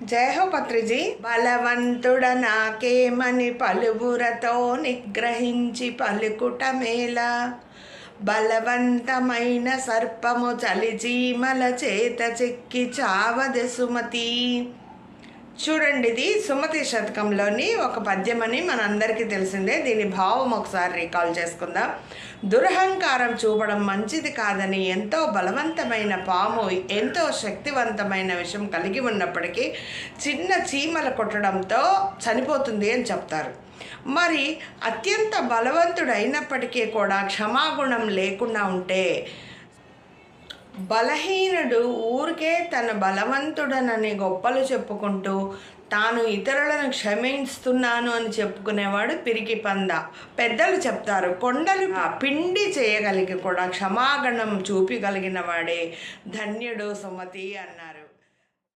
జయ హో పత్రిజీ. బలవంతుడ నాకేమని పలువురతో నిగ్రహించి పలుకుట మేల, బలవంతమైన సర్పము చలిచీమల చేత చెక్కి చావదె సుమతి. చూడండి, ఇది సుమతి శతకంలోని ఒక పద్యమని మనందరికీ తెలిసిందే. దీని భావం ఒకసారి రీకాల్ చేసుకుందాం. దురహంకారం చూపడం మంచిది కాదని ఎంతో బలవంతమైన పాము ఎంతో శక్తివంతమైన విషయం కలిగి ఉన్నప్పటికీ చిన్న చీమల కొట్టడంతో చనిపోతుంది అని చెప్తారు. మరి అత్యంత బలవంతుడు అయినప్పటికీ కూడా క్షమాగుణం లేకుండా ఉంటే, బలహీనుడు ఊరికే తన బలవంతుడనని గొప్పలు చెప్పుకుంటూ తాను ఇతరులను క్షమిస్తున్నాను అని చెప్పుకునేవాడు పిరికి పంద. పెద్దలు చెప్తారు, కొండలు పిండి చేయగలిగి కూడా క్షమాగుణం చూపగలిగిన వాడే ధన్యుడు సుమతి అన్నారు.